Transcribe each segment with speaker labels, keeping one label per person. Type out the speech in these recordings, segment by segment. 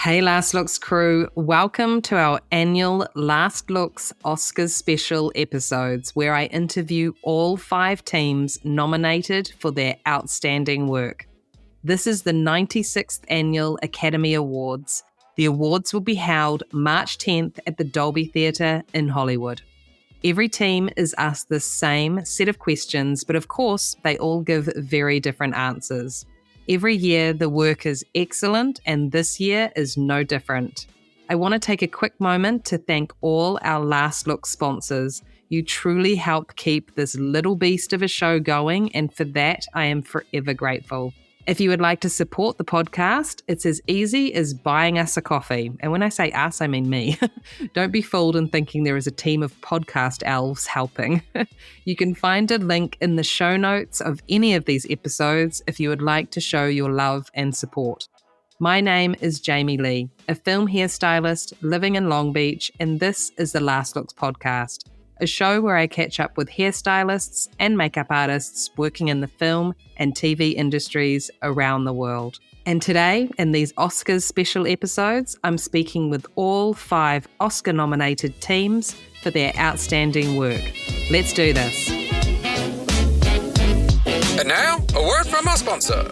Speaker 1: Hey Last Looks crew, welcome to our annual Last Looks Oscars special episodes where I interview all 5 teams nominated for their outstanding work. This is the 96th Annual Academy Awards. The awards will be held March 10th at the Dolby Theatre in Hollywood. Every team is asked the same set of questions, but of course they all give very different answers. Every year, the work is excellent, and this year is no different. I want to take a quick moment to thank all our Last Look sponsors. You truly help keep this little beast of a show going, and for that, I am forever grateful. If you would like to support the podcast, it's as easy as buying us a coffee. And when I say us, I mean me. Don't be fooled in thinking there is a team of podcast elves helping. You can find a link in the show notes of any of these episodes if you would like to show your love and support. My name is Jamie Lee, a film hairstylist living in Long Beach, and this is the Last Looks podcast, a show where I catch up with hairstylists and makeup artists working in the film and TV industries around the world. And today, in these Oscars special episodes, I'm speaking with all 5 Oscar-nominated teams for their outstanding work. Let's do this.
Speaker 2: And now, a word from our sponsor.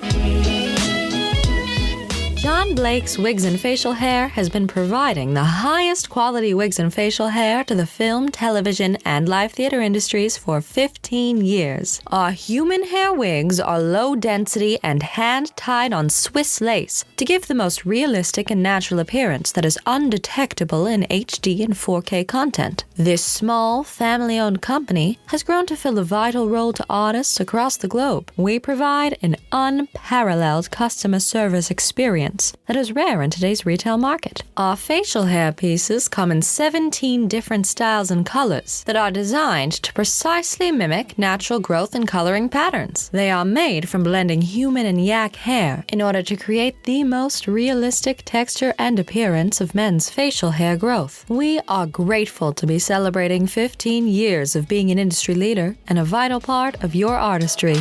Speaker 3: John Blake's Wigs and Facial Hair has been providing the highest quality wigs and facial hair to the film, television, and live theater industries for 15 years. Our human hair wigs are low density and hand-tied on Swiss lace to give the most realistic and natural appearance that is undetectable in HD and 4K content. This small, family-owned company has grown to fill a vital role to artists across the globe. We provide an unparalleled customer service experience that is rare in today's retail market. Our facial hair pieces come in 17 different styles and colors that are designed to precisely mimic natural growth and coloring patterns. They are made from blending human and yak hair in order to create the most realistic texture and appearance of men's facial hair growth. We are grateful to be celebrating 15 years of being an industry leader and a vital part of your artistry.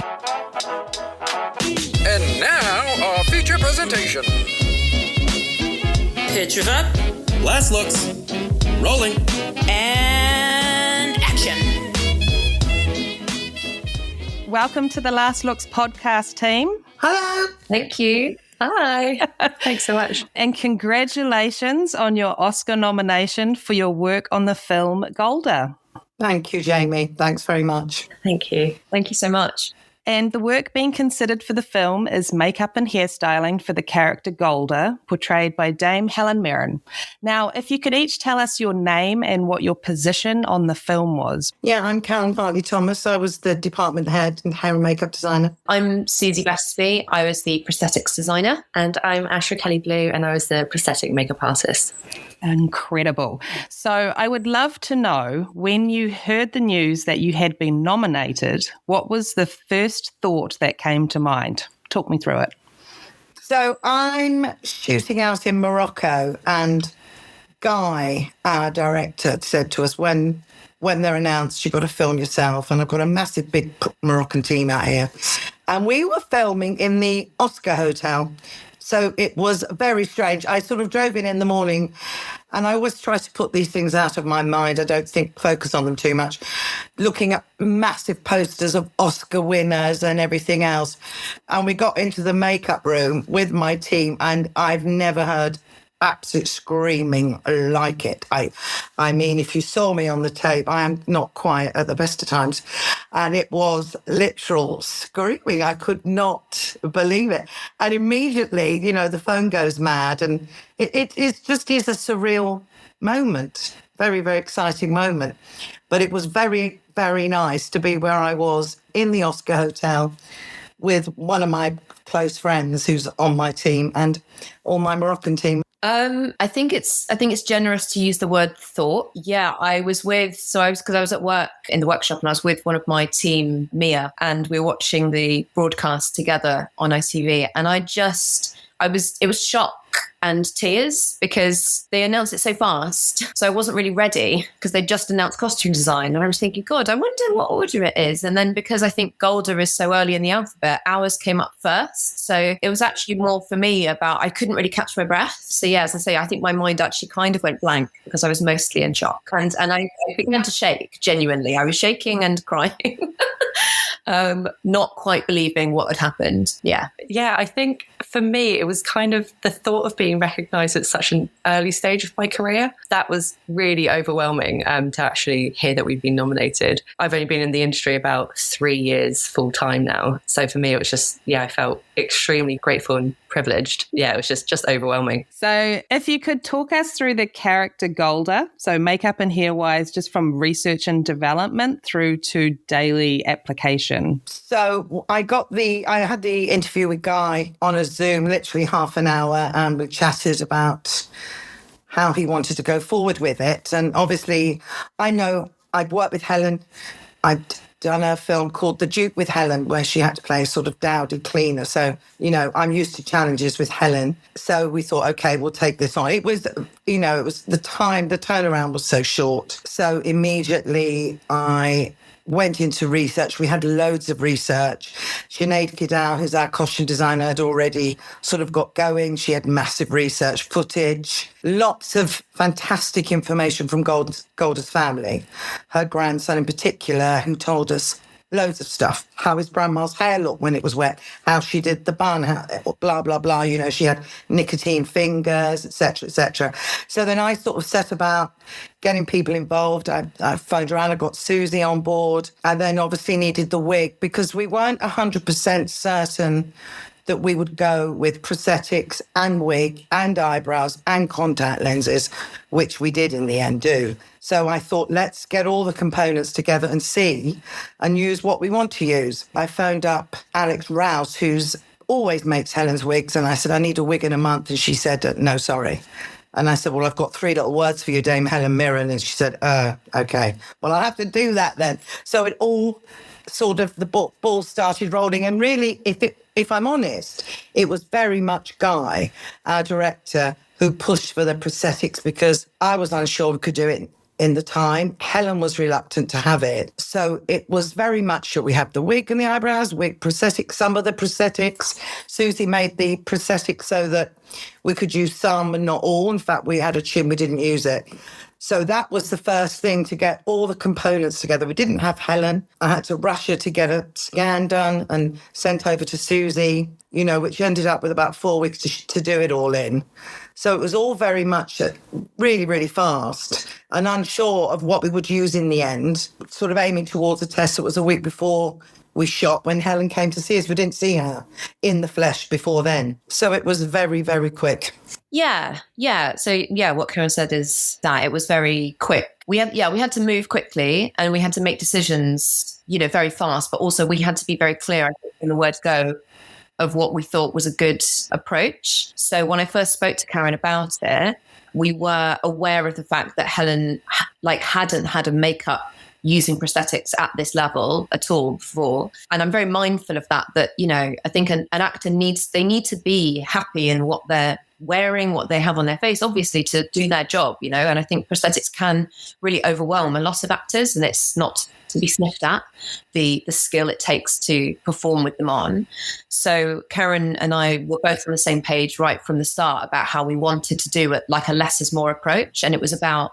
Speaker 2: And now, our feature presentation.
Speaker 4: Pictures up.
Speaker 5: Last looks. Rolling.
Speaker 4: And action.
Speaker 1: Welcome to the Last Looks podcast team.
Speaker 6: Hello.
Speaker 3: Thank you. Hi. Thanks so much.
Speaker 1: And congratulations on your Oscar nomination for your work on the film Golda.
Speaker 6: Thank you, Jamie. Thanks very much.
Speaker 3: Thank you. Thank you so much.
Speaker 1: And the work being considered for the film is makeup and hairstyling for the character Golda, portrayed by Dame Helen Mirren. Now, if you could each tell us your name and what your position on the film was.
Speaker 6: Yeah, I'm Karen Hartley-Thomas. I was the department head and hair and makeup designer.
Speaker 7: I'm Susie Westby. I was the prosthetics designer. And I'm Ashra Kelly-Blue, and I was the prosthetic makeup artist.
Speaker 1: Incredible. So I would love to know, when you heard the news that you had been nominated, what was the first thought that came to mind? Talk me through it.
Speaker 6: So I'm shooting out in Morocco, and Guy, our director, said to us, when they're announced, you've got to film yourself. And I've got a massive, big Moroccan team out here. And we were filming in the Oscar Hotel. So it was very strange. I sort of drove in the morning, and I always try to put these things out of my mind. I don't focus on them too much. Looking at massive posters of Oscar winners and everything else. And we got into the makeup room with my team, and I've never heard absolute screaming like it. I mean, if you saw me on the tape, I am not quiet at the best of times. And it was literal screaming. I could not believe it. And immediately, the phone goes mad. And it is a surreal moment. Very, very exciting moment. But it was very, very nice to be where I was in the Oscar Hotel with one of my close friends who's on my team and all my Moroccan team.
Speaker 7: I think it's generous to use the word thought. Yeah, I was at work in the workshop, and I was with one of my team, Mia, and we were watching the broadcast together on ITV, and it was shock and tears because they announced it so fast. So I wasn't really ready because they just announced costume design. And I was thinking, God, I wonder what order it is. And then because I think Golda is so early in the alphabet, ours came up first. So it was actually more for me about, I couldn't really catch my breath. So yeah, as I say, I think my mind actually kind of went blank because I was mostly in shock. And I began to shake, genuinely. I was shaking and crying. Not quite believing what had happened. Yeah.
Speaker 8: Yeah, I think for me, it was kind of the thought of being recognised at such an early stage of my career. That was really overwhelming to actually hear that we've been nominated. I've only been in the industry about 3 years full time now. So for me, it was just, I felt extremely grateful and privileged. Yeah, it was just overwhelming.
Speaker 1: So if you could talk us through the character Golda, so makeup and hair wise, just from research and development through to daily application.
Speaker 6: So I had the interview with Guy on a Zoom, literally half an hour, and we chatted about how he wanted to go forward with it. And obviously, I know I'd worked with Helen. I'd done a film called The Duke with Helen, where she had to play a sort of dowdy cleaner. So, I'm used to challenges with Helen. So we thought, okay, we'll take this on. It was, it was the turnaround was so short. So immediately I went into research. We had loads of research. Sinead Kidal, who's our costume designer, had already sort of got going. She had massive research footage, lots of fantastic information from Golda's family, her grandson in particular, who told us loads of stuff. How his grandma's hair looked when it was wet, how she did the bun, blah, blah, blah. She had nicotine fingers, etc., etc. So then I sort of set about getting people involved. I phoned around, I got Susie on board, and then obviously needed the wig because we weren't 100% certain that we would go with prosthetics and wig and eyebrows and contact lenses, which we did in the end do. So I thought, let's get all the components together and see and use what we want to use. I phoned up Alex Rouse, who's always makes Helen's wigs, and I said, I need a wig in a month. And she said, no, sorry. And I said, well, I've got 3 little words for you, Dame Helen Mirren. And she said, okay, well, I'll have to do that then. So it all sort of, the ball started rolling. And really, if I'm honest, it was very much Guy, our director, who pushed for the prosthetics because I was unsure we could do it in the time. Helen was reluctant to have it. So it was very much that we have the wig and the eyebrows, wig, prosthetics, some of the prosthetics. Susie made the prosthetics so that we could use some and not all. In fact, we had a chin, we didn't use it. So that was the first thing, to get all the components together. We didn't have Helen. I had to rush her to get a scan done and sent over to Susie, which ended up with about 4 weeks to do it all in. So it was all very much really, really fast and unsure of what we would use in the end, sort of aiming towards a test that was a week before we shot when Helen came to see us. We didn't see her in the flesh before then. So it was very, very quick.
Speaker 7: Yeah. So what Karen said is that it was very quick. We had to move quickly and we had to make decisions, very fast, but also we had to be very clear, I think, in the word go, of what we thought was a good approach. So when I first spoke to Karen about it, we were aware of the fact that Helen hadn't had a makeup using prosthetics at this level at all before. And I'm very mindful of that, I think an actor need to be happy in what they're wearing, what they have on their face, obviously, to do their job, and I think prosthetics can really overwhelm a lot of actors, and it's not to be sniffed at, the skill it takes to perform with them on. So Karen and I were both on the same page right from the start about how we wanted to do it like a less is more approach. And it was about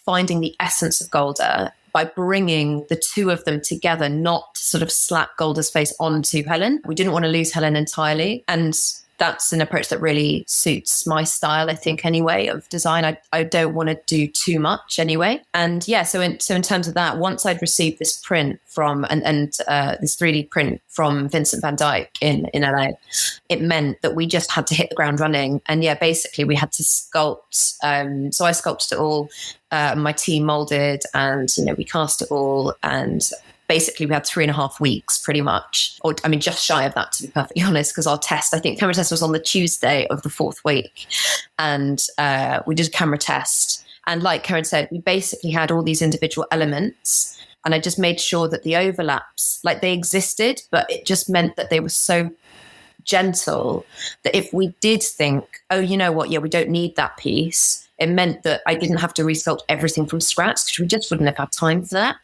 Speaker 7: finding the essence of Golda by bringing the two of them together, not to sort of slap Golda's face onto Helen. We didn't want to lose Helen entirely. And that's an approach that really suits my style, I think, anyway, of design. I don't want to do too much anyway. And so in terms of that, once I'd received this print from, and this 3D print from Vincent van Dyke in LA, it meant that we just had to hit the ground running. And basically we had to sculpt. So I sculpted it all. My team molded, and, we cast it all, and basically we had 3.5 weeks pretty much, or just shy of that, to be perfectly honest, because our camera test was on the Tuesday of the 4th week, and we did a camera test. And like Karen said, we basically had all these individual elements, and I just made sure that the overlaps, they existed, but it just meant that they were so gentle that if we did think, oh, you know what, yeah, we don't need that piece, it meant that I didn't have to resculpt everything from scratch because we just wouldn't have had time for that.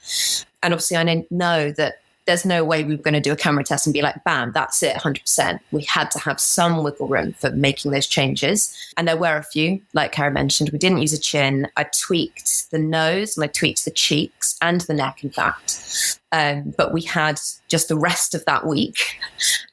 Speaker 7: And obviously I know that there's no way we were going to do a camera test and be like, bam, that's it, 100%. We had to have some wiggle room for making those changes. And there were a few, like Kara mentioned. We didn't use a chin. I tweaked the nose and I tweaked the cheeks and the neck, in fact. But we had just the rest of that week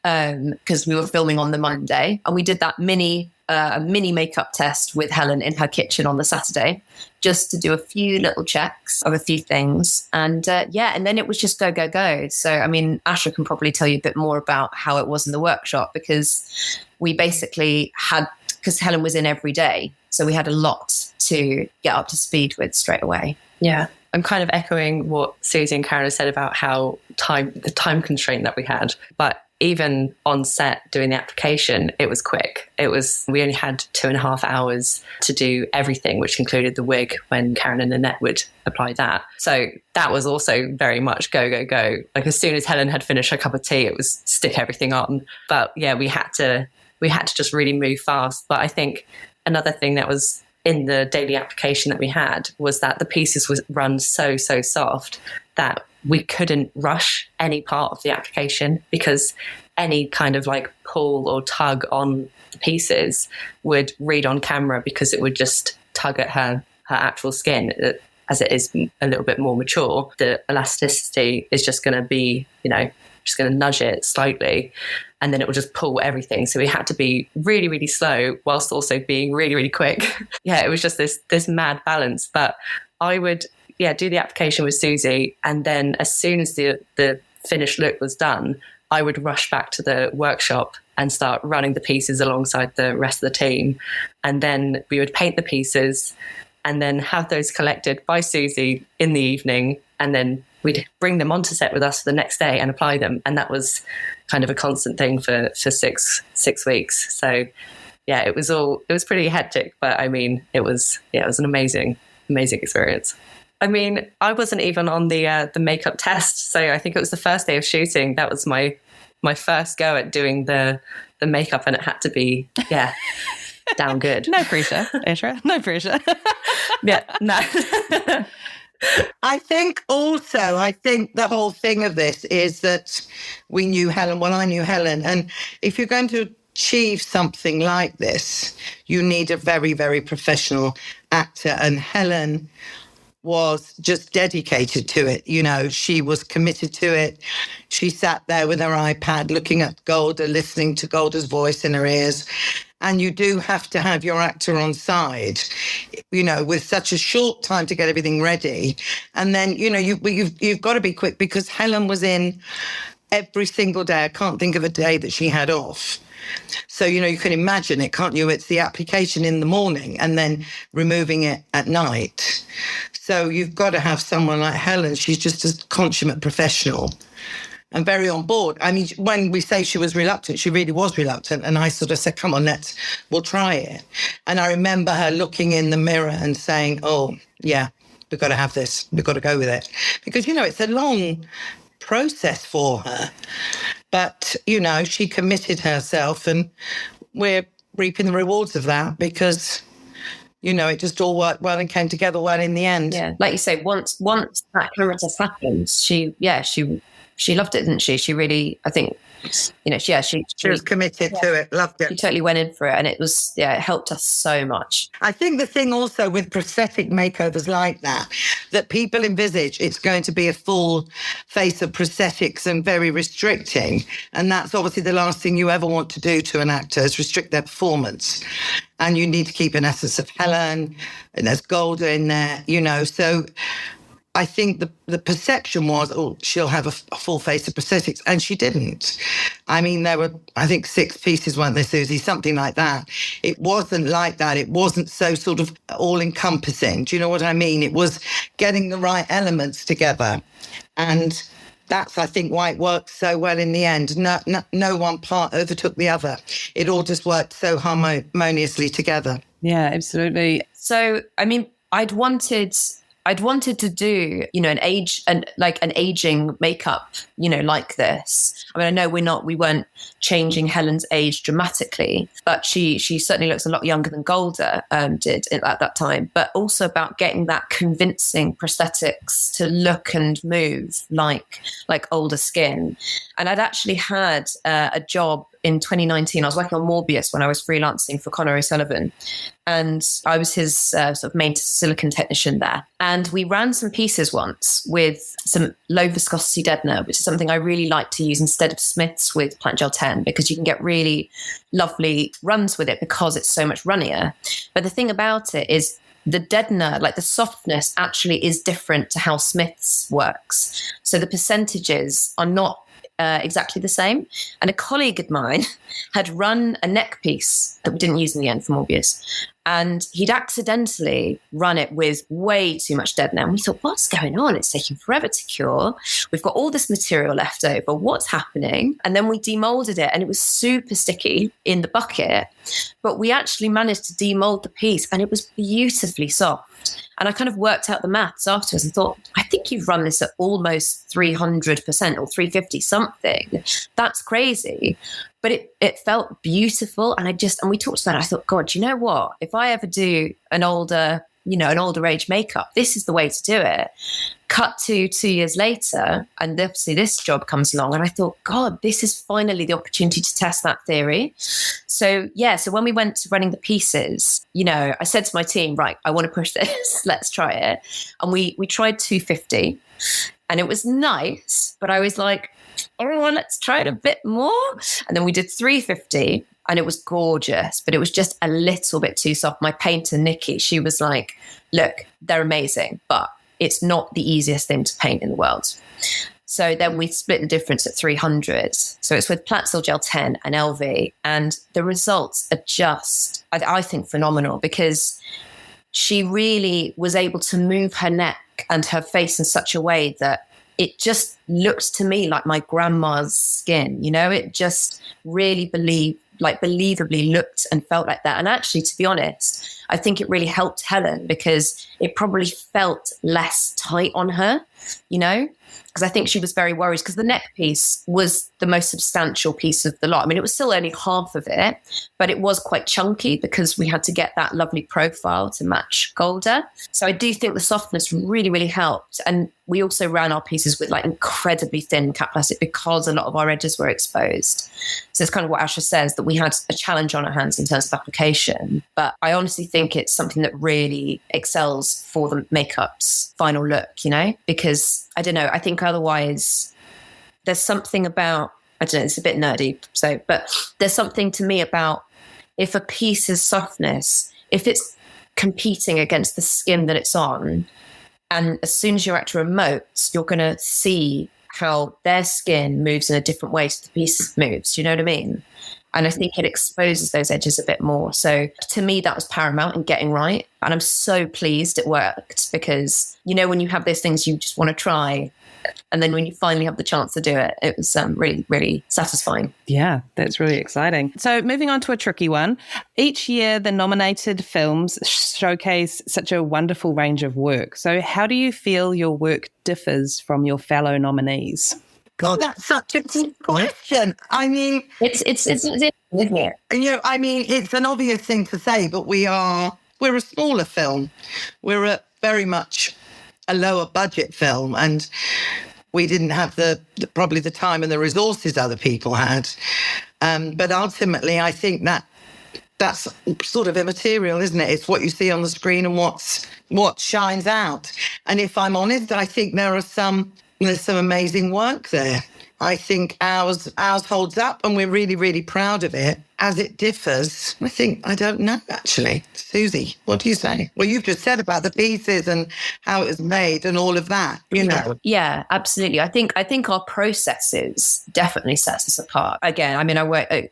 Speaker 7: because we were filming on the Monday. And we did that mini makeup test with Helen in her kitchen on the Saturday, just to do a few little checks of a few things. And and then it was just go. So, I mean, Asha can probably tell you a bit more about how it was in the workshop, because we basically had, because Helen was in every day, so we had a lot to get up to speed with straight away.
Speaker 8: Yeah. I'm kind of echoing what Susie and Karen said about how the time constraint that we had. But even on set doing the application, it was quick. We only had 2.5 hours to do everything, which included the wig when Karen and Annette would apply that. So that was also very much go. Like as soon as Helen had finished her cup of tea, it was stick everything on. But yeah, we had to just really move fast. But I think another thing that was in the daily application that we had was that the pieces was run so soft that we couldn't rush any part of the application, because any kind of like pull or tug on the pieces would read on camera, because it would just tug at her actual skin. As it is a little bit more mature, the elasticity is just going to be, just going to nudge it slightly, and then it will just pull everything. So we had to be really, really slow whilst also being really, really quick. Yeah, it was just this mad balance. But I would, do the application with Susie, and then as soon as the finished look was done, I would rush back to the workshop and start running the pieces alongside the rest of the team. And then we would paint the pieces and then have those collected by Susie in the evening, and then we'd bring them onto set with us for the next day and apply them. And that was kind of a constant thing for 6 weeks. So yeah, it was pretty hectic, but I mean, it was an amazing experience. I mean, I wasn't even on the makeup test. So I think it was the first day of shooting. That was my first go at doing the makeup, and it had to be, down good.
Speaker 1: No pressure, Asha. No pressure.
Speaker 8: Yeah, no.
Speaker 6: I think the whole thing of this is that we knew Helen. Well, I knew Helen. And if you're going to achieve something like this, you need a very, very professional actor. And Helen was just dedicated to it. She was committed to it. She sat there with her iPad looking at Golda, listening to Golda's voice in her ears. And you do have to have your actor on side, with such a short time to get everything ready. And then, you've got to be quick, because Helen was in every single day. I can't think of a day that she had off. So, you can imagine it, can't you? It's the application in the morning and then removing it at night. So you've got to have someone like Helen. She's just a consummate professional and very on board. I mean, when we say she was reluctant, she really was reluctant. And I sort of said, come on, we'll try it. And I remember her looking in the mirror and saying, oh, yeah, we've got to have this. We've got to go with it. Because, it's a long process for her. But, she committed herself, and we're reaping the rewards of that, because it just all worked well and came together well in the end.
Speaker 7: Yeah, like you say, once that camera test happened, she loved it, didn't she? She really, I think, she
Speaker 6: was committed to it, loved it.
Speaker 7: She totally went in for it, and it was, it helped us so much.
Speaker 6: I think the thing also with prosthetic makeovers like that people envisage it's going to be a full face of prosthetics and very restricting. And that's obviously the last thing you ever want to do to an actor, is restrict their performance. And you need to keep an essence of Helen, and there's Golda in there, so I think the perception was, oh, she'll have a full face of prosthetics, and she didn't. I mean, there were, I think, 6 pieces, weren't there, Susie? Something like that. It wasn't like that. It wasn't so sort of all-encompassing. Do you know what I mean? It was getting the right elements together. And that's, I think, why it worked so well in the end. No one part overtook the other. It all just worked so harmoniously together.
Speaker 1: Yeah, absolutely.
Speaker 7: So, I mean, I'd wanted I'd wanted to do, an aging makeup, like this. I mean, I know we weren't changing Helen's age dramatically, but she certainly looks a lot younger than Golda did at that time. But also about getting that convincing prosthetics to look and move like older skin. And I'd actually had a job in 2019. I was working on Morbius when I was freelancing for Conor O'Sullivan, and I was his sort of main silicone technician there. And we ran some pieces once with some low viscosity deadener, which is something I really like to use instead of Smiths with Plant Gel 10, because you can get really lovely runs with it because it's so much runnier. But the thing about it is the deadener, like the softness, actually is different to how Smiths works. So the percentages are not exactly the same. And a colleague of mine had run a neck piece that we didn't use in the end for Morbius, and he'd accidentally run it with way too much deadener. And we thought, what's going on? It's taking forever to cure. We've got all this material left over. What's happening? And then we demolded it, and it was super sticky in the bucket. But we actually managed to demold the piece, and it was beautifully soft. And I kind of worked out the maths afterwards and thought, I think you've run this at almost 300% or 350 something. That's crazy. But it felt beautiful. And we talked about it. I thought, God, you know what? If I ever do an older age makeup, this is the way to do it. Cut to 2 years later, and obviously this job comes along, and I thought, God, this is finally the opportunity to test that theory. So when we went to running the pieces, I said to my team, right, I want to push this. Let's try it. And we tried 250, and it was nice, but I was like, everyone, let's try it a bit more. And then we did 350. And it was gorgeous, but it was just a little bit too soft. My painter, Nikki, she was like, look, they're amazing, but it's not the easiest thing to paint in the world. So then we split the difference at 300. So it's with Plant Gel 10 and LV. And the results are just, I think, phenomenal, because she really was able to move her neck and her face in such a way that it just looked to me like my grandma's skin. It just really believably looked and felt like that. And actually, to be honest, I think it really helped Helen, because it probably felt less tight on her, because I think she was very worried, because the neck piece was the most substantial piece of the lot. I mean, it was still only half of it, but it was quite chunky because we had to get that lovely profile to match Golda. So I do think the softness really, really helped. And we also ran our pieces with incredibly thin cap plastic because a lot of our edges were exposed. So it's kind of what Asha says, that we had a challenge on our hands in terms of application. But I honestly think it's something that really excels for the makeup's final look, because I don't know, I think otherwise there's something about, I don't know, it's a bit nerdy, but there's something to me about if a piece's softness, if it's competing against the skin that it's on, and as soon as you're at your remote, you're going to see how their skin moves in a different way to the piece moves. Do you know what I mean? And I think it exposes those edges a bit more. So to me, that was paramount in getting right. And I'm so pleased it worked, because, when you have those things you just want to try, and then when you finally have the chance to do it, it was really, really satisfying.
Speaker 1: Yeah, that's really exciting. So moving on to a tricky one. Each year, the nominated films showcase such a wonderful range of work. So how do you feel your work differs from your fellow nominees?
Speaker 6: God, that's such a good question. I mean,
Speaker 7: it's isn't it?
Speaker 6: It's an obvious thing to say, but we're a smaller film. We're very much a lower budget film, and we didn't have probably the time and the resources other people had. But ultimately, I think that's sort of immaterial, isn't it? It's what you see on the screen and what shines out. And if I'm honest, I think there's some amazing work there. I think ours holds up, and we're really, really proud of it. As it differs, I don't know, actually. Susie, what do you say? Well, you've just said about the pieces and how it was made and all of that,
Speaker 7: Yeah, absolutely. I think our processes definitely sets us apart. Again,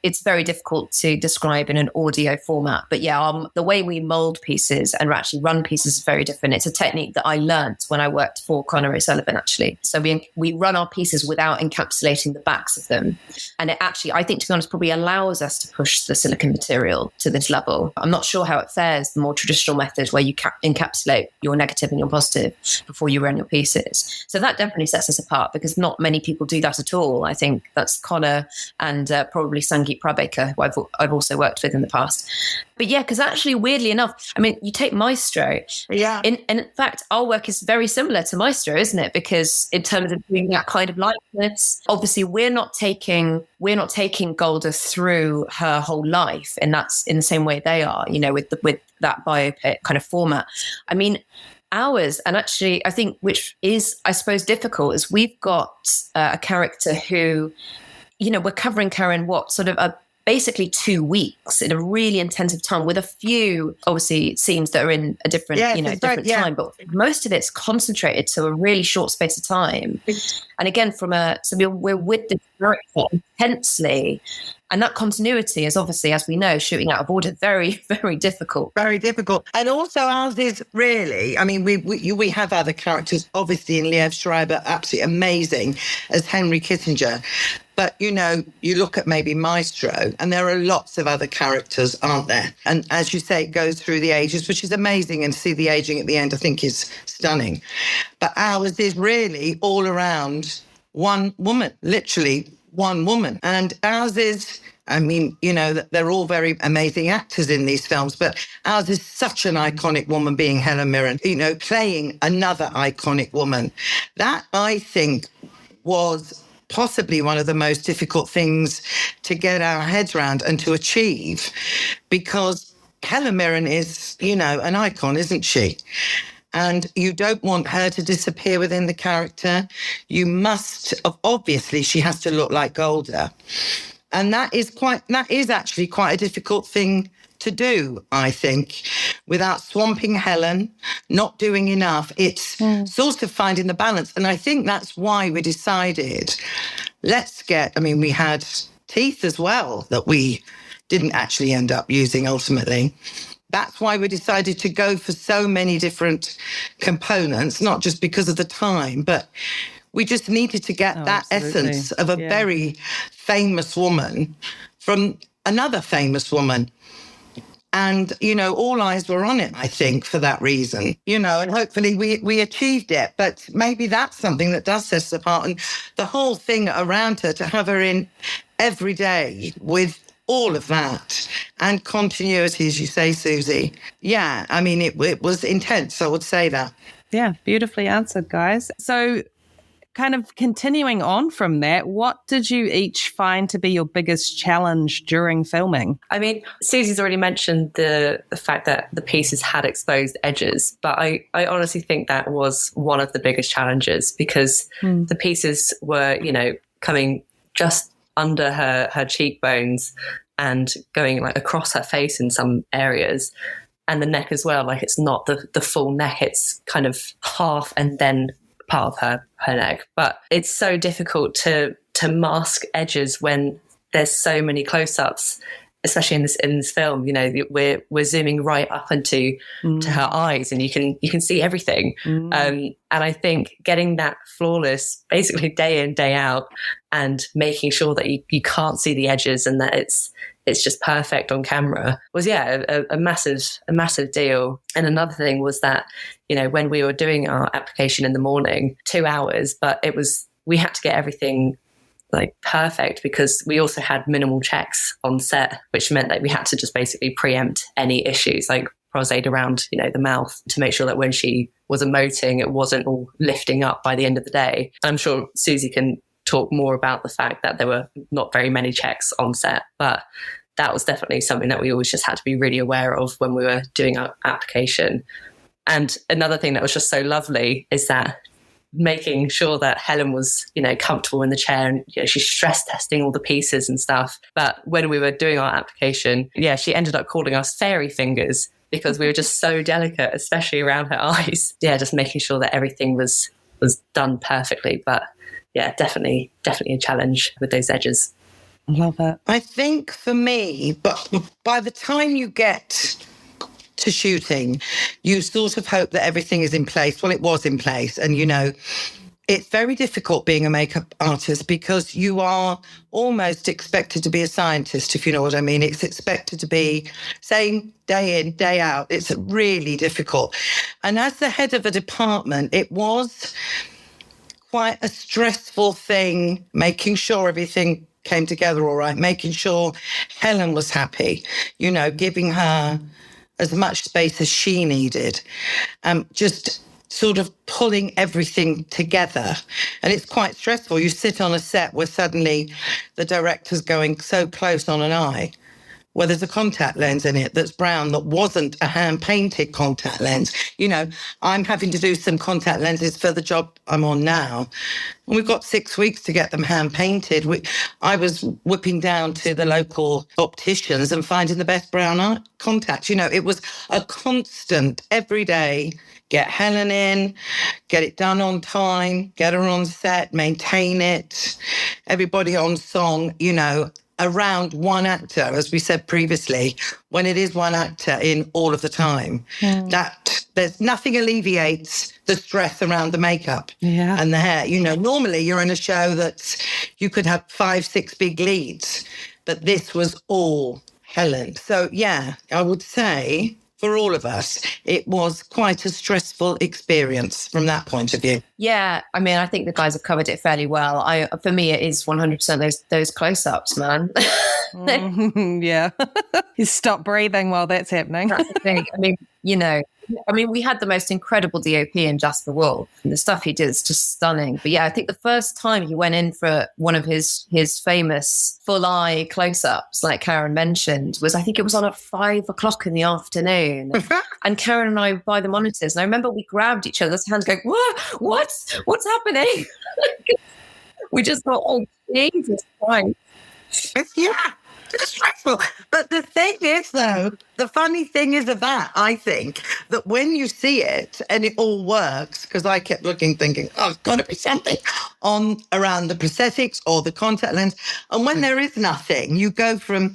Speaker 7: it's very difficult to describe in an audio format, but the way we mold pieces and actually run pieces is very different. It's a technique that I learned when I worked for Conor O'Sullivan, actually. So we run our pieces without encapsulating the backs of them. And it actually, I think, to be honest, probably allows us to push the silicone material to this level. I'm not sure how it fares, the more traditional method where you encapsulate your negative and your positive before you run your pieces. So that definitely sets us apart because not many people do that at all. I think that's Connor and probably Sangeet Prabhakar, who I've also worked with in the past. But yeah, because actually, weirdly enough, I mean, you take Maestro.
Speaker 6: Yeah.
Speaker 7: In fact, our work is very similar to Maestro, isn't it? Because in terms of doing that kind of likeness, obviously we're not taking Golda through her whole life, and that's in the same way they are, you know, with that biopic kind of format. I mean, ours, and actually, I think which is, I suppose, difficult, is we've got a character who, you know, we're covering Karen basically 2 weeks in a really intensive time with a few, obviously, scenes that are in a different, different time. But most of it's concentrated to a really short space of time. And again, we're with this character intensely. And that continuity is obviously, as we know, shooting out of order, very, very difficult.
Speaker 6: Very difficult. And also ours is really, I mean, we have other characters, obviously, in Liev Schreiber, absolutely amazing as Henry Kissinger. But, you know, you look at maybe Maestro and there are lots of other characters, aren't there? And as you say, it goes through the ages, which is amazing. And to see the aging at the end, I think is stunning. But ours is really all around one woman, literally one woman. And ours is, I mean, you know, they're all very amazing actors in these films, but ours is such an iconic woman being Helen Mirren, you know, playing another iconic woman. That, I think, was possibly one of the most difficult things to get our heads around and to achieve, because Helen Mirren is, you know, an icon, isn't she? And you don't want her to disappear within the character. You must, obviously, she has to look like Golda. And that is actually quite a difficult thing to do, I think, without swamping Helen, not doing enough. It's sort of finding the balance. And I think that's why we decided, we had teeth as well that we didn't actually end up using ultimately. That's why we decided to go for so many different components, not just because of the time, but we just needed to get that essence of a very famous woman from another famous woman. And, you know, all eyes were on it, I think, for that reason, you know, and hopefully we achieved it. But maybe that's something that does set us apart. And the whole thing around her, to have her in every day with all of that and continuity, as you say, Susie. Yeah, I mean, it was intense, I would say that.
Speaker 1: Yeah, beautifully answered, guys. So kind of continuing on from that, what did you each find to be your biggest challenge during filming?
Speaker 8: I mean, Susie's already mentioned the fact that the pieces had exposed edges, but I honestly think that was one of the biggest challenges, because the pieces were, you know, coming just under her cheekbones and going like across her face in some areas, and the neck as well. Like, it's not the full neck, it's kind of half and then part of her neck. But it's so difficult to mask edges when there's so many close-ups, especially in this film. You know, we're zooming right up into to her eyes, and you can see everything. And I think getting that flawless, basically day in, day out, and making sure that you can't see the edges and that it's just perfect on camera was a massive deal. And another thing was that, you know, when we were doing our application in the morning, 2 hours, but we had to get everything like perfect, because we also had minimal checks on set, which meant that we had to just basically preempt any issues like prosade around, you know, the mouth, to make sure that when she was emoting, it wasn't all lifting up by the end of the day. I'm sure Susie can talk more about the fact that there were not very many checks on set, but that was definitely something that we always just had to be really aware of when we were doing our application. And another thing that was just so lovely is that making sure that Helen was, you know, comfortable in the chair, and, you know, she's stress testing all the pieces and stuff. But when we were doing our application, she ended up calling us fairy fingers, because we were just so delicate, especially around her eyes. Yeah, just making sure that everything was done perfectly. But yeah, definitely a challenge with those edges.
Speaker 1: I love it.
Speaker 6: I think for me, but by the time you get to shooting, you sort of hope that everything is in place. Well, it was in place. And, you know, it's very difficult being a makeup artist because you are almost expected to be a scientist, if you know what I mean. It's expected to be same day in, day out. It's really difficult. And as the head of a department, it was quite a stressful thing, making sure everything came together all right, making sure Helen was happy, giving her as much space as she needed, just sort of pulling everything together. And it's quite stressful. You sit on a set where suddenly the director's going so close on an eye, where there's a contact lens in it that's brown that wasn't a hand-painted contact lens. I'm having to do some contact lenses for the job I'm on now. And we've got 6 weeks to get them hand-painted. I was whipping down to the local opticians and finding the best brown eye contacts. It was a constant, every day, get Helen in, get it done on time, get her on set, maintain it, everybody on song, around one actor, as we said previously, when it is one actor in all of the time, that there's nothing alleviates the stress around the makeup and the hair. Normally you're in a show that you could have 5-6 big leads, but this was all Helen. So yeah, I would say for all of us, it was quite a stressful experience from that point of view.
Speaker 7: Yeah, I mean, I think the guys have covered it fairly well. For me, it is 100% those close-ups, man.
Speaker 1: Yeah. You stop breathing while that's happening.
Speaker 7: That's the thing. We had the most incredible DOP in Just the Wolf. And the stuff he did is just stunning. But yeah, I think the first time he went in for one of his famous full eye close-ups, like Karen mentioned, I think it was on at 5:00 in the afternoon. And Karen and I were by the monitors. And I remember we grabbed each other's hands going, what's happening? We just thought, oh, Jesus Christ.
Speaker 6: Yeah. It's stressful. But the thing is, though, the funny thing is about, I think, that when you see it and it all works, because I kept looking, thinking, it's got to be something on around the prosthetics or the contact lens. And when there is nothing, you go from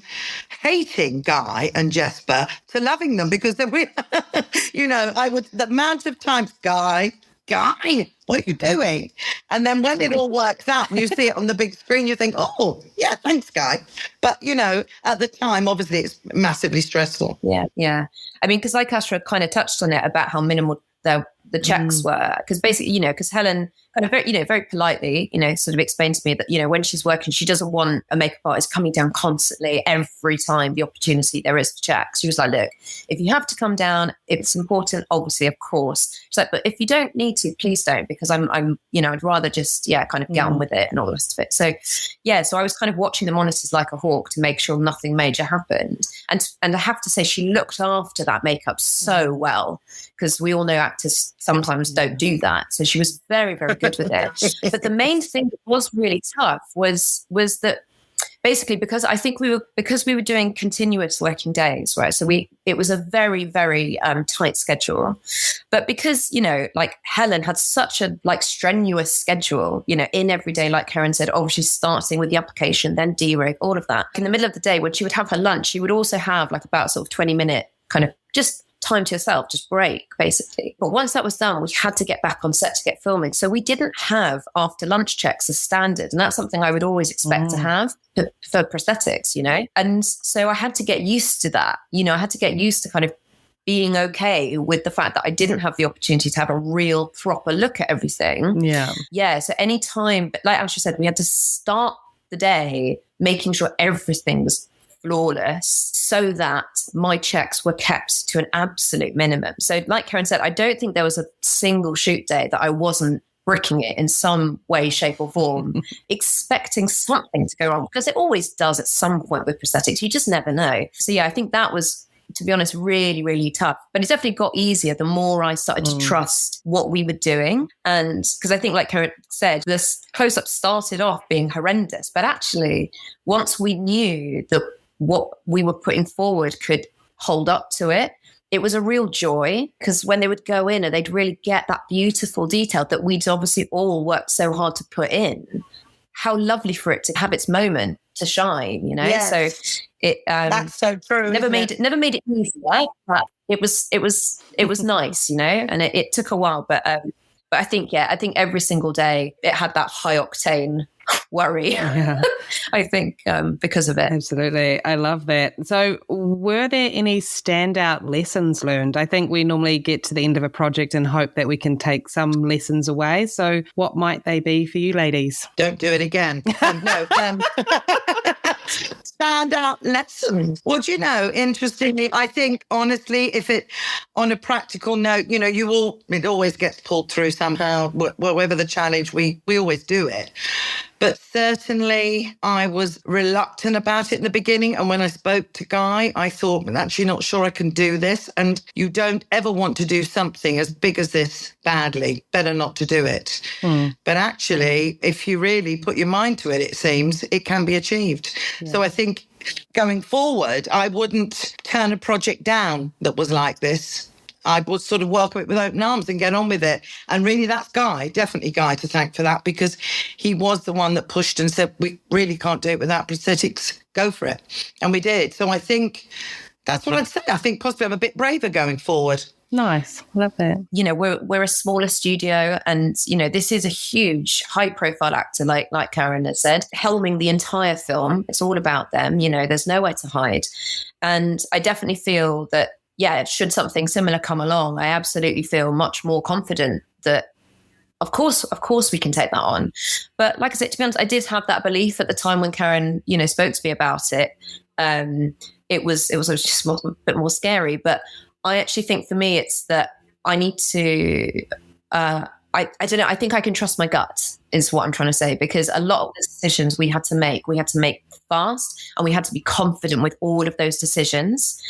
Speaker 6: hating Guy and Jesper to loving them because they're really, the amount of times, Guy, what are you doing? And then when it all works out and you see it on the big screen, you think, oh, yeah, thanks, Guy. But, at the time, obviously, it's massively stressful.
Speaker 7: Yeah. I mean, because like Astra kind of touched on it about how minimal the checks were. Because basically, because Helen kind of very, very politely, sort of explained to me that, when she's working, she doesn't want a makeup artist coming down constantly every time the opportunity there is for checks. She was like, look, if you have to come down, it's important, obviously, of course. She's like, but if you don't need to, please don't, because I'm I'd rather just, kind of get on with it and all the rest of it. So, so I was kind of watching the monitors like a hawk to make sure nothing major happened. And I have to say, she looked after that makeup so well, because we all know actors sometimes don't do that. So she was very, very good with it. But the main thing that was really tough was that basically because we were doing continuous working days, right? So it was a very, very tight schedule. But because, like Helen had such a strenuous schedule, in every day, like Karen said, she's starting with the application, then D-rig, all of that. In the middle of the day, when she would have her lunch, she would also have about sort of 20-minute kind of just time to yourself, just break, basically. But once that was done, we had to get back on set to get filming. So we didn't have after lunch checks as standard. And that's something I would always expect to have for prosthetics, And so I had to get used to that. I had to get used to kind of being okay with the fact that I didn't have the opportunity to have a real proper look at everything. Yeah. So anytime, like Asha said, we had to start the day making sure everything was flawless so that my checks were kept to an absolute minimum. So like Karen said, I don't think there was a single shoot day that I wasn't bricking it in some way, shape or form, expecting something to go wrong, because it always does at some point with prosthetics. You just never know. So yeah, I think that was, to be honest, really, really tough. But it definitely got easier the more I started to trust what we were doing. And because I think, like Karen said, this close-up started off being horrendous. But actually, once we knew that what we were putting forward could hold up to it, it was a real joy, because when they would go in and they'd really get that beautiful detail that we'd obviously all worked so hard to put in, how lovely for it to have its moment to shine,
Speaker 6: Yes.
Speaker 7: So it
Speaker 6: that's so true.
Speaker 7: never made it easier, but it was nice, and it took a while, but But I think every single day it had that high octane worry.
Speaker 1: Yeah.
Speaker 7: I think because of it.
Speaker 1: Absolutely. I love that. So were there any standout lessons learned? I think we normally get to the end of a project and hope that we can take some lessons away. So what might they be for you ladies?
Speaker 6: Don't do it again. Standout lessons. Well, do you know, interestingly, I think, honestly, if it, on a practical note, you know, it always gets pulled through somehow, whatever the challenge, we always do it. But certainly I was reluctant about it in the beginning. And when I spoke to Guy, I thought, I'm actually not sure I can do this. And you don't ever want to do something as big as this badly. Better not to do it. But actually, if you really put your mind to it, it seems it can be achieved. Yeah. So I think going forward, I wouldn't turn a project down that was like this. I would sort of welcome it with open arms and get on with it. And really, that's definitely Guy to thank for that, because he was the one that pushed and said, we really can't do it without prosthetics. Go for it. And we did. So I think that's what I'd say. I think possibly I'm a bit braver going forward.
Speaker 1: Nice. Love that.
Speaker 7: You know, we're a smaller studio, and, you know, this is a huge high profile actor, like Karen has said, helming the entire film. It's all about them. You know, there's nowhere to hide. And I definitely feel that, yeah, should something similar come along, I absolutely feel much more confident that, of course, we can take that on. But like I said, to be honest, I did have that belief at the time when Karen, you know, spoke to me about it. It was just a bit more scary. But I actually think for me, it's that I need to, I don't know, I think I can trust my gut is what I'm trying to say, because a lot of the decisions we had to make fast, and we had to be confident with all of those decisions.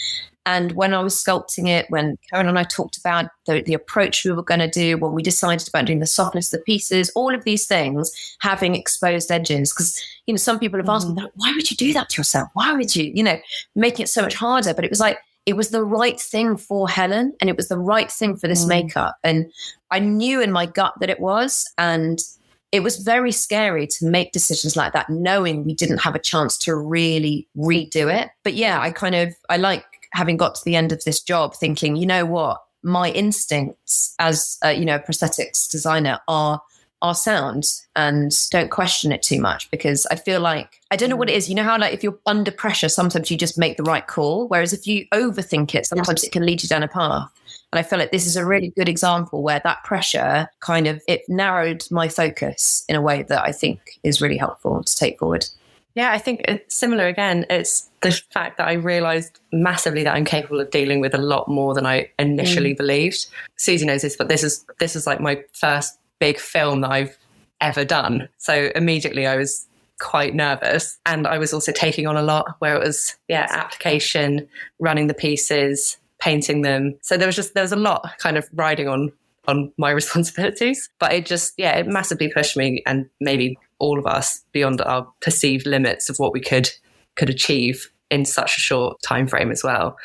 Speaker 7: And when I was sculpting it, when Karen and I talked about the approach we were going to do, when we decided about doing the softness of the pieces, all of these things, having exposed edges, because, you know, some people have asked me, why would you do that to yourself? Why would you, you know, making it so much harder? But it was like, it was the right thing for Helen, and it was the right thing for this makeup. And I knew in my gut that it was, and it was very scary to make decisions like that, knowing we didn't have a chance to really redo it. But yeah, I like having got to the end of this job thinking, you know what, my instincts as a, you know, prosthetics designer are sound, and don't question it too much, because I feel like, I don't know what it is, you know how like if you're under pressure, sometimes you just make the right call, whereas if you overthink it, sometimes it can lead you down a path. And I feel like this is a really good example where that pressure it narrowed my focus in a way that I think is really helpful to take forward.
Speaker 8: Yeah, I think it's similar again. It's the fact that I realised massively that I'm capable of dealing with a lot more than I initially believed. Susie knows this, but this is like my first big film that I've ever done. So immediately I was quite nervous, and I was also taking on a lot where it was, application, running the pieces, painting them. So there was a lot kind of riding on my responsibilities, but it massively pushed me, and maybe all of us, beyond our perceived limits of what we could achieve in such a short time frame as well.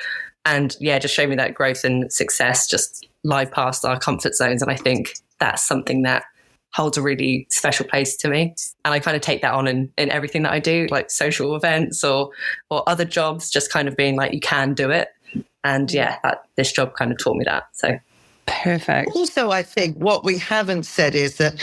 Speaker 8: And just showed me that growth and success just lie past our comfort zones. And I think that's something that holds a really special place to me. And I kind of take that on in everything that I do, like social events or other jobs, just kind of being like, you can do it. And this job kind of taught me that. So
Speaker 1: perfect.
Speaker 6: Also, I think what we haven't said is that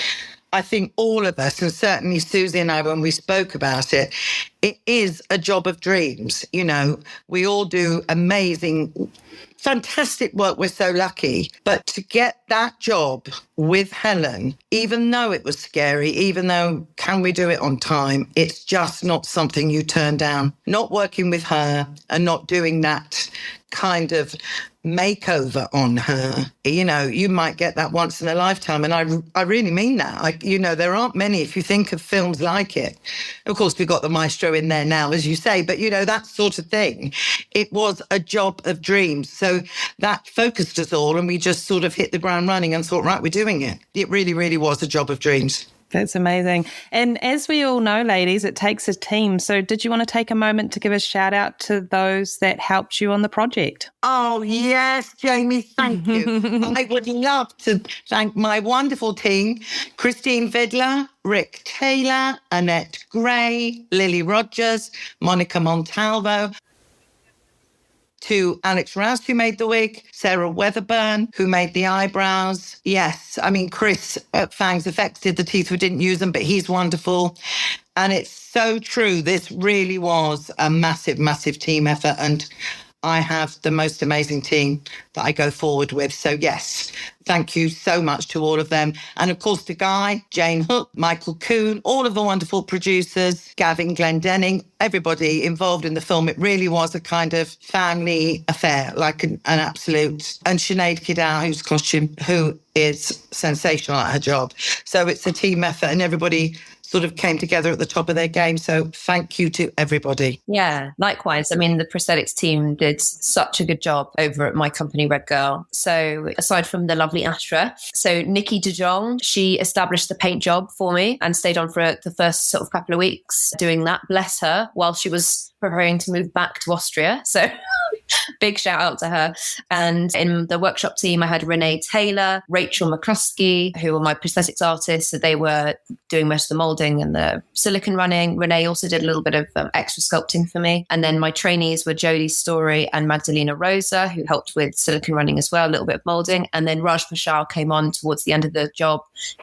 Speaker 6: I think all of us, and certainly Susie and I, when we spoke about it, it is a job of dreams. You know, we all do amazing, fantastic work. We're so lucky. But to get that job with Helen, even though it was scary, even though can we do it on time, it's just not something you turn down. Not working with her and not doing that kind of makeover on her, you know, you might get that once in a lifetime. And I really mean that. There aren't many, if you think of films like it. Of course, we've got the maestro in there now, as you say, but, you know, that sort of thing. It was a job of dreams. So that focused us all, and we just sort of hit the ground running and thought, right, we're doing it. It really, really was a job of dreams.
Speaker 1: That's amazing. And as we all know, ladies, it takes a team. So did you want to take a moment to give a shout out to those that helped you on the project?
Speaker 6: Oh, yes, Jamie, thank you. I would love to thank my wonderful team, Christine Vidler, Rick Taylor, Annette Gray, Lily Rogers, Monica Montalvo. to Alex Rouse, who made the wig, Sarah Weatherburn, who made the eyebrows. Yes, I mean, Chris at Fangs Effects did the teeth. We didn't use them, but he's wonderful. And it's so true. This really was a massive, massive team effort. And I have the most amazing team that I go forward with. So yes, thank you so much to all of them. And of course to Guy, Jane Hook, Michael Kuhn, all of the wonderful producers, Gavin Glendenning, everybody involved in the film. It really was a kind of family affair, like an absolute. And Sinead Kiddow, whose costume, who is sensational at her job. So it's a team effort and everybody sort of came together at the top of their game. So thank you to everybody.
Speaker 7: Yeah, likewise. I mean, the prosthetics team did such a good job over at my company, Red Girl. So aside from the lovely Ashra, so Nikki De Jong, she established the paint job for me and stayed on for the first sort of couple of weeks doing that. Bless her, while she was preparing to move back to Austria. So big shout out to her. And in the workshop team, I had Renee Taylor, Rachel McCluskey, who were my prosthetics artists. So they were doing most of the molding and the silicone running. Renee also did a little bit of extra sculpting for me. And then my trainees were Jodie Story and Magdalena Rosa, who helped with silicone running as well, a little bit of molding. And then Raj Pashal came on towards the end of the job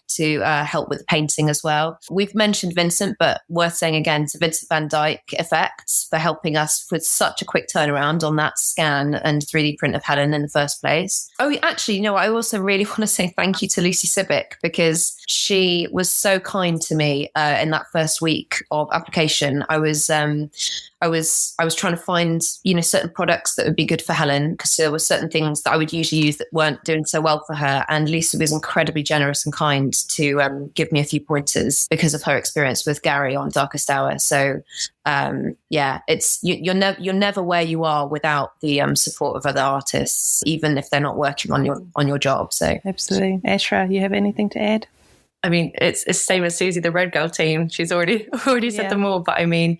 Speaker 7: to help with the painting as well. We've mentioned Vincent, but worth saying again to Vincent van Dyke Effects for helping us with such a quick turnaround on that scan and 3D print of Helen in the first place. Oh, actually, you know, I also really want to say thank you to Lucy Sibic, because she was so kind to me in that first week of application. I was trying to find, you know, certain products that would be good for Helen, because there were certain things that I would usually use that weren't doing so well for her. And Lisa was incredibly generous and kind to give me a few pointers because of her experience with Gary on Darkest Hour. So yeah, it's you're never where you are without the support of other artists, even if they're not working on your job. So
Speaker 1: absolutely. Ashra, you have anything to add?
Speaker 8: I mean, it's same as Susie, the Red Girl team. She's already said them all. But I mean,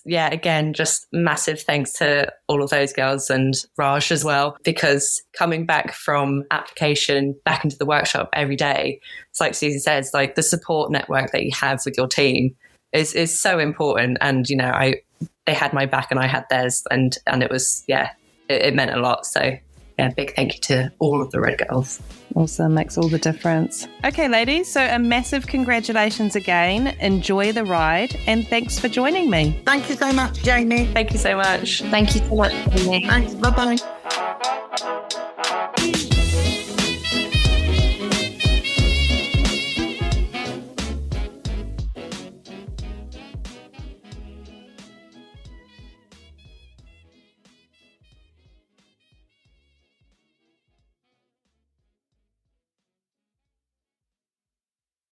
Speaker 8: yeah, again, just massive thanks to all of those girls and Raj as well, because coming back from application back into the workshop every day, it's like Susie says, like the support network that you have with your team is so important. And, you know, they had my back and I had theirs, and it was, yeah, it meant a lot. So yeah, big thank you to all of the Red Girls.
Speaker 1: Awesome, makes all the difference. Okay, ladies, so a massive congratulations again. Enjoy the ride, and thanks for joining me.
Speaker 6: Thank you so much, Jamie.
Speaker 8: Thank you so much.
Speaker 7: Thank you so much, Jamie.
Speaker 6: Thanks, bye-bye.